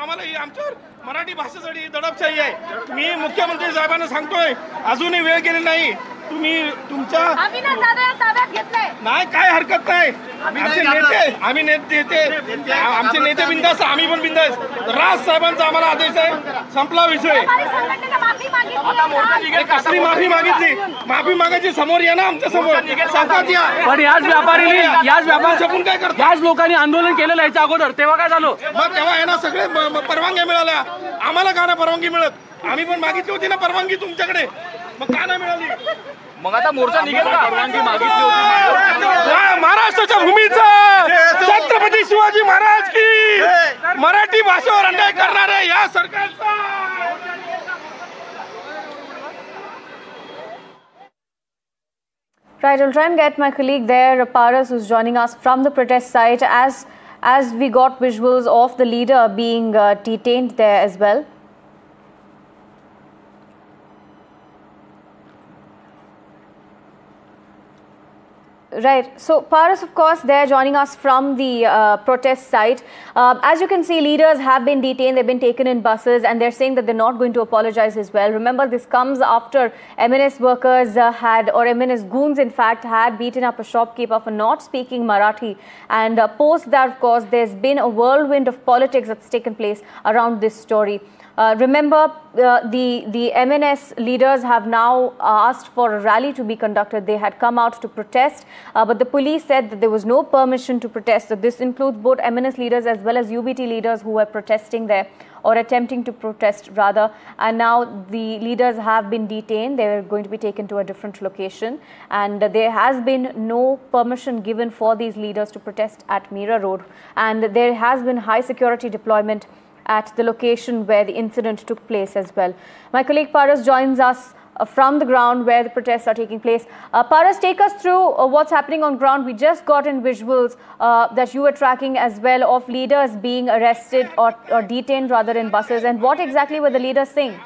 आम्हाला ही आमच्यावर मराठी भाषेसाठी दडपशाही आहे. मी मुख्यमंत्री साहेबांना सांगतोय, अजूनही वेळ गेली नाही. तुम्ही तुमच्या नाही, काय हरकत नाही. आमचे नेते, आम्ही नेते, आमचे नेते बिंदास, आम्ही पण बिंदास. राज साहेबांचा आम्हाला आदेश आहे, संपला विषय. कसली माफी मागितली? माफी मागायची समोर या ना, आमच्या समोर सांगतात या. पण याच व्यापाऱ्यांनी छपून काय करतात? याच लोकांनी आंदोलन केलेलं याच्या अगोदर, तेव्हा काय झालं? मग तेव्हा आहे ना सगळे परवानग्या मिळाल्या. आम्हाला का नाही परवानगी मिळत? आम्ही पण मागितली होती ना परवानगी तुमच्याकडे, मग का नाही मिळाली? मग आता मोर्चा निघेल का? परवानगी मागितली होती. महाराष्ट्राच्या भूमीचा छत्रपती शिवाजी महाराज की मराठी भाषेवर अन्याय करणारे या सरकारचा. Right, I'll try and get my colleague there, Paras, who's joining us from the protest site, as we got visuals of the leader being detained there as well. Right. So, Paras, of course, they're joining us from the protest site. As you can see, leaders have been detained. They've been taken in buses, and they're saying that they're not going to apologize as well. Remember, this comes after MNS workers or MNS goons, in fact, had beaten up a shopkeeper for not speaking Marathi. And post that, of course, there's been a whirlwind of politics that's taken place around this story. Remember, the MNS leaders have now asked for a rally to be conducted. They had come out to protest, but the police said that there was no permission to protest. So this includes both MNS leaders as well as UBT leaders who were protesting there, or attempting to protest rather. And now the leaders have been detained. They are going to be taken to a different location. And there has been no permission given for these leaders to protest at Mira Road. And there has been high security deployment at the location where the incident took place as well. My colleague Paras joins us from the ground where the protests are taking place. Paras, take us through what's happening on ground. We just got in visuals that you were tracking as well of leaders being arrested or detained rather in buses. And what exactly were the leaders saying?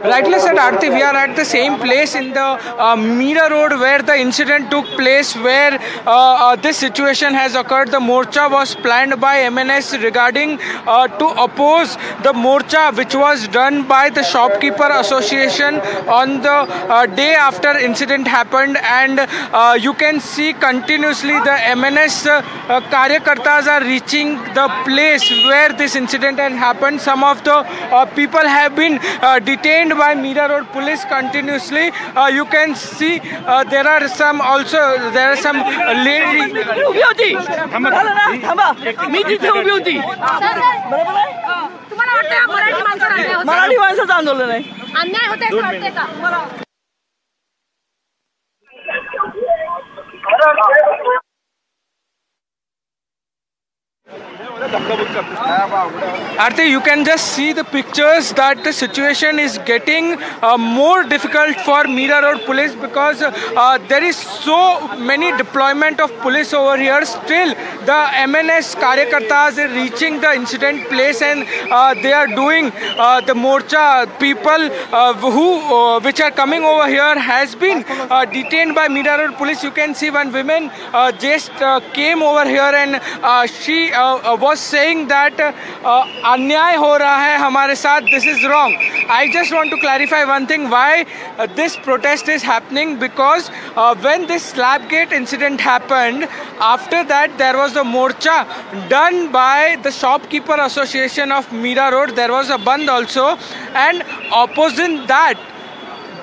Rightly said, Aarti. We are at the same place in the Mira Road where the incident took place, where this situation has occurred. The morcha was planned by MNS regarding to oppose the morcha which was done by the Shopkeeper Association on the day after incident happened. And you can see continuously the MNS Karyakartas are reaching the place where this incident had happened. Some of the people have been detained by Mira Road police continuously. You can see there are some lady. Marathi माणसाचं आंदोलन आहे. अन्याय होते असं वाटते का? Aarti, you can just see the pictures that the situation is getting more difficult for Mira Road police, because there is so many deployment of police over here. Still, the MNS Karyakartas are reaching the incident place, and they are doing the morcha. People which are coming over here has been detained by Mira Road police. You can see one woman just came over here, and she was saying that अन्याय हो रहा है हमारे साथ, this is wrong. I just want to clarify one thing, why this protest is happening, because when this Slabgate incident happened, after that there was a morcha done by the Shopkeeper Association of Mira Road. There was a band also, and opposite that,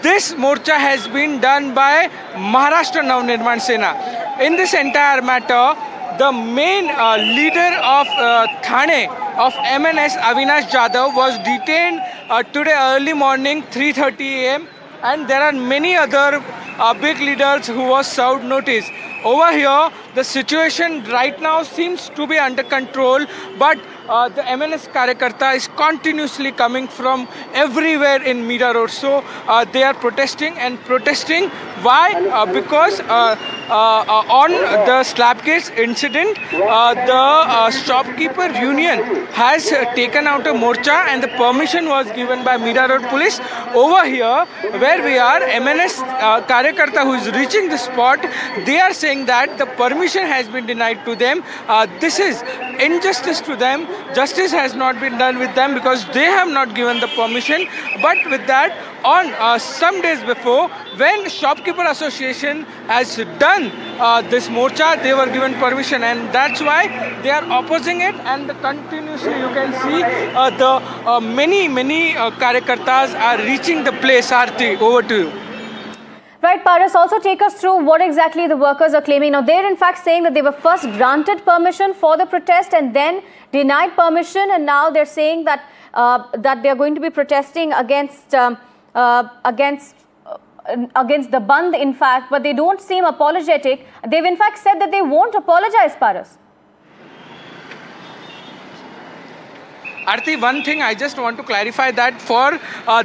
this morcha has been done by Maharashtra Navnirman Sena. In this entire matter, the main leader of Thane of MNS, Avinash Jadhav, was detained today early morning 3:30 AM, and there are many other big leaders who was served notice. Over here, the situation right now seems to be under control, but the MNS Karyakarta is continuously coming from everywhere in Mira Road. So they are protesting and protesting. Why? Because on the Slabgate incident, the shopkeeper union has taken out a morcha, and the permission was given by Mira Road police. Over here, where we are, MNS Karyakarta who is reaching the spot, they are saying that the permission permission has been denied to them. This is injustice to them. Justice has not been done with them because they have not given the permission. But with that, on some days before, when Shopkeeper Association has done this morcha, they were given permission, and that's why they are opposing it. And continuously you can see the many karyakartas are reaching the place. Aarti, over to you. Right, Paras, also take us through what exactly the workers are claiming. Now, they're in fact saying that they were first granted permission for the protest and then denied permission, and now they're saying that that they are going to be protesting against the Bandh, in fact, but they don't seem apologetic. They've in fact said that they won't apologize, Paras. Aarti, one thing I just want to clarify that for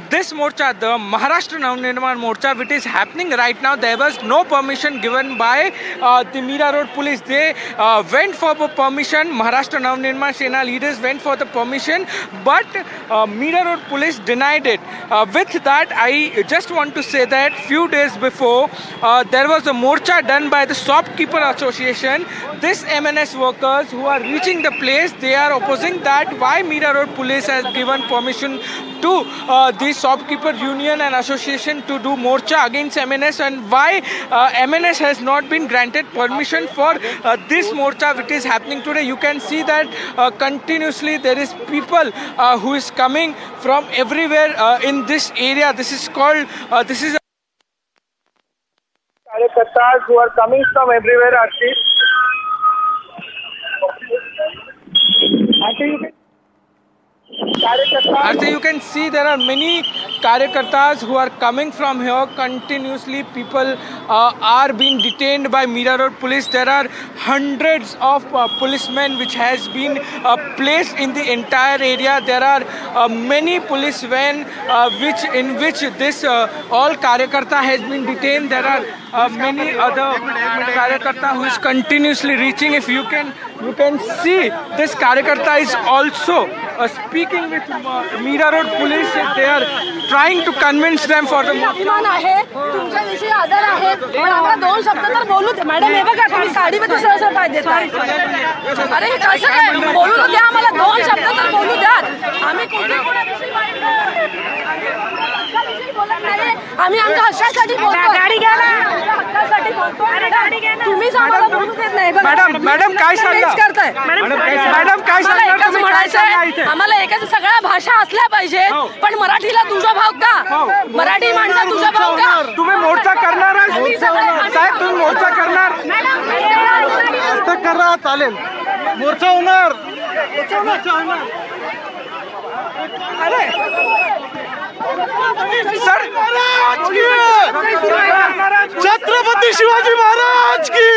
this morcha, the Maharashtra Navnirman Morcha, which is happening right now, there was no permission given by the Mira Road police. They went for permission. Maharashtra Navnirman Sena leaders went for the permission, but Mira Road police denied it. With that, I just want to say that few days before, there was a morcha done by the Shopkeeper Association. This MNS workers who are reaching the place, they are opposing that why Mira Road police has given permission to the Shopkeeper Union and Association to do morcha against MNS, and why MNS has not been granted permission for this morcha which is happening today. You can see that continuously there is people who is coming from everywhere in this area. This is called Karyakartas who are coming from everywhere, Aarti. Aarti, you can see there are many karyakartas who are coming from here. Continuously people are being detained by Mira Road police. There are hundreds of policemen which has been placed in the entire area. There are many police vans in which this all karyakarta has been detained. There are many other karyakarta who is continuously reaching. If you can see this karyakarta is also speaking with Mira Road police. They are trying to convince them for the अभिमान आहे तुमच्याविषयी आदर आहे पण आम्हाला दोन शब्द तर बोलू दे मॅडम. हे बघा तुम्ही साडीवर दुसऱ्या पाय देताय. अरे हे कसं काय बोलू द्या आम्हाला. दोन शब्द तर बोलू द्या. आम्ही कुठे कोणाविषयी बोलत नाही. आम्ही आमच्या हक्कासाठी बोलतो. गाडी घ्या ना. हक्कासाठी बोलतो. गाडी घ्या ना. तुम्हीच आम्हाला बोलू देत नाही. मॅडम काय सांगताय? मॅडम काय सांगताय? एकच म्हणायचं आम्हाला एकच सगळ्या भाषा असल्या पाहिजे पण मराठीला तुझा भाव का? मराठी माणसा तुझा भाव का? तुम्ही मोर्चा करणार साहेब? तुम्ही मोर्चा करणार? मोर्चा करा, चालेल. मोर्चा होणार. अरे सर, छत्रपती शिवाजी महाराज की,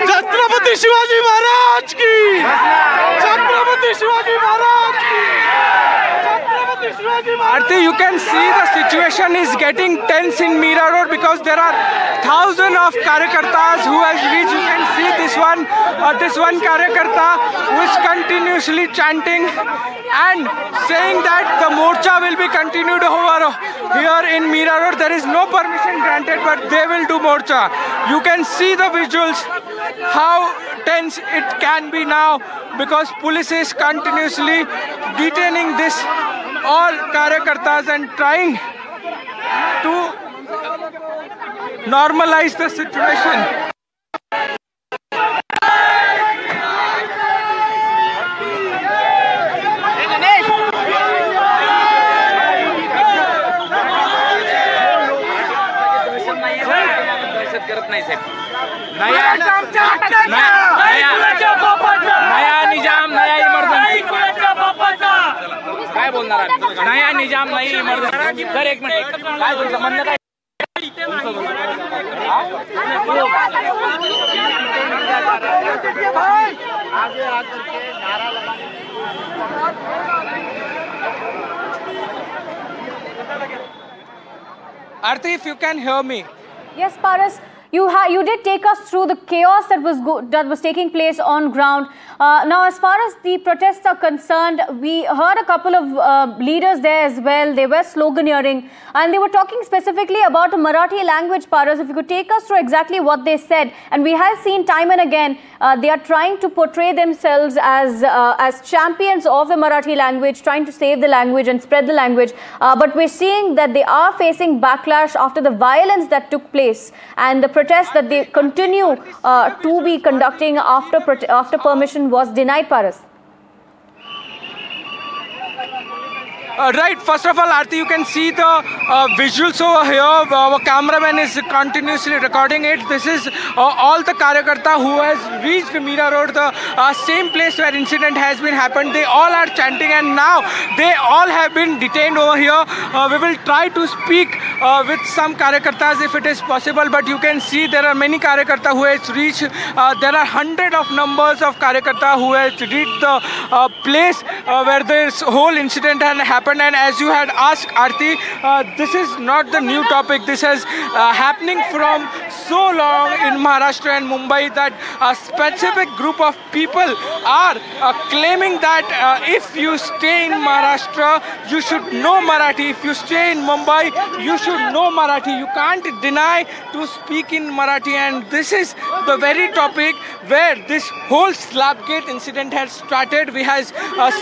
छत्रपती शिवाजी महाराज की, छत्रपती शिवाजी महाराज की, Chhatrapati Shivaji Maharaj. Aarti, you can see the situation is getting tense in Mira Road because there are thousands of karyakartas who has reached. You can see this one karyakarta who is continuously chanting and saying that the morcha will be continued over here in Mira Road. There is no permission granted, but they will do morcha. You can see the visuals, how tense it can be now because police is continuously detaining this all karyakartas and trying to normalize the situation. करत नाही साहेब. नया निजाम, नया emergency. काय बोलणार आम्ही? नया निजाम, नई emergency. Sir एक मिनिट, काय तुमचं म्हणणं काय? Aarti, if you can hear me. Yes, Paras. you did take us through the chaos that was taking place on ground. Now, as far as the protests are concerned, we heard a couple of leaders there as well. They were sloganeering, and they were talking specifically about the Marathi language. Paras, if you could take us through exactly what they said. And we have seen time and again they are trying to portray themselves as champions of the Marathi language, trying to save the language and spread the language. But we're seeing that they are facing backlash after the violence that took place and the protests that they continue to be conducting after permission was denied, Paras. Right, first of all, Aarti, you can see the visuals over here. Our cameraman is continuously recording it. This is all the Karyakarta who has reached Mira Road, the same place where incident has been happened. They all are chanting, and now they all have been detained over here. We will try to speak with some Karyakartas if it is possible, but you can see there are many Karyakarta who has reached. There are hundreds of numbers of Karyakarta who has reached the place where this whole incident had happened. And as you had asked, Aarti, this is not the new topic. This is happening from so long in Maharashtra and Mumbai that a specific group of people are claiming that if you stay in Maharashtra, you should know Marathi. If you stay in Mumbai, you should know Marathi. You can't deny to speak in Marathi. And this is the very topic where this whole Slapgate incident has started. We have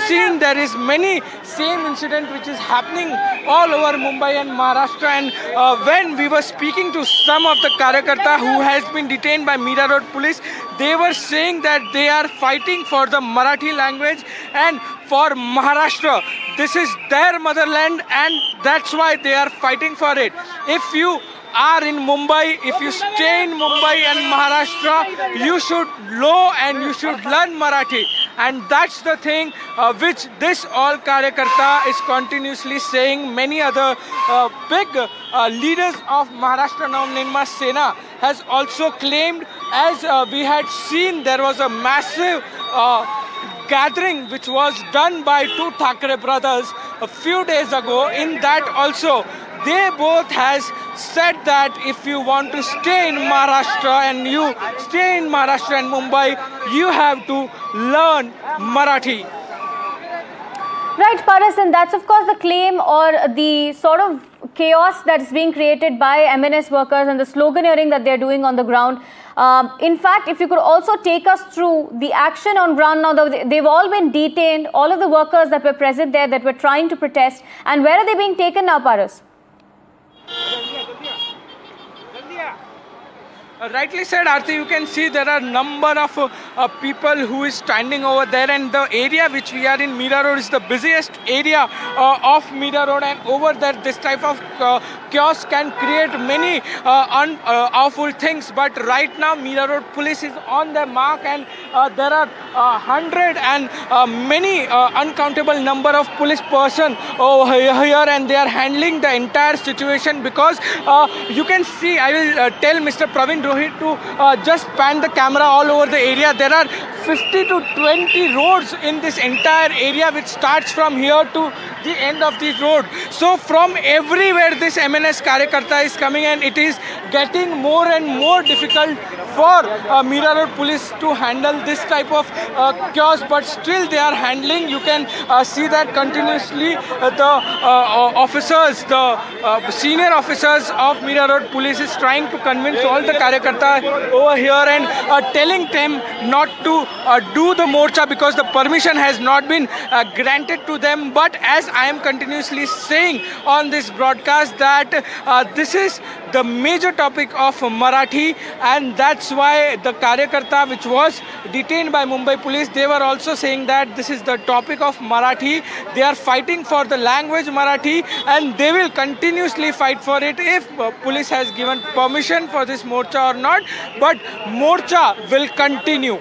seen there is many same incidents which is happening all over Mumbai and Maharashtra. And when we were speaking to some of the Karyakarta who has been detained by Mira Road police, they were saying that they are fighting for the Marathi language and for Maharashtra. This is their motherland, and that's why they are fighting for it. If you are in Mumbai, if you stay in Mumbai and Maharashtra, you should know and you should learn Marathi. And that's the thing which this all Karyakarta is continuously saying. Many other big leaders of Maharashtra Navnirman Sena has also claimed, as we had seen, there was a massive gathering which was done by two Thackeray brothers a few days ago. In that also, they both has said that if you want to stay in Maharashtra and you stay in Maharashtra and Mumbai, you have to learn Marathi. Right, Paras, and that's of course the claim or the sort of chaos that's being created by MNS workers and the sloganeering that they're doing on the ground. In fact, if you could also take us through the action on ground now, they've all been detained, all of the workers that were present there that were trying to protest, and where are they being taken now, Paras? Rightly said, Aarti, you can see there are a number of people who is standing over there, and the area which we are in, Mira Road, is the busiest area of Mira Road, and over there this type of chaos can create many awful things. But right now Mira Road police is on their mark, and there are 100 and many uncountable number of police person over here, and they are handling the entire situation. Because you can see, I will tell Mr. Praveen Rohit to just pan the camera all over the area. There are 50 to 20 roads in this entire area which starts from here to the end of this road. So from everywhere this MNS Karyakarta is coming, and it is getting more and more difficult for Mira Road police to handle this type of chaos, but still they are handling. You can see that continuously the officers, the senior officers of Mira Road police is trying to convince all the Karyakarta over here and telling them not to do the morcha because the permission has not been granted to them. But as I am continuously saying on this broadcast that this is the major topic of Marathi, and that's why the Karyakarta which was detained by Mumbai police, they were also saying that this is the topic of Marathi. They are fighting for the language Marathi, and they will continuously fight for it if police has given permission for this morcha or not. But morcha will continue.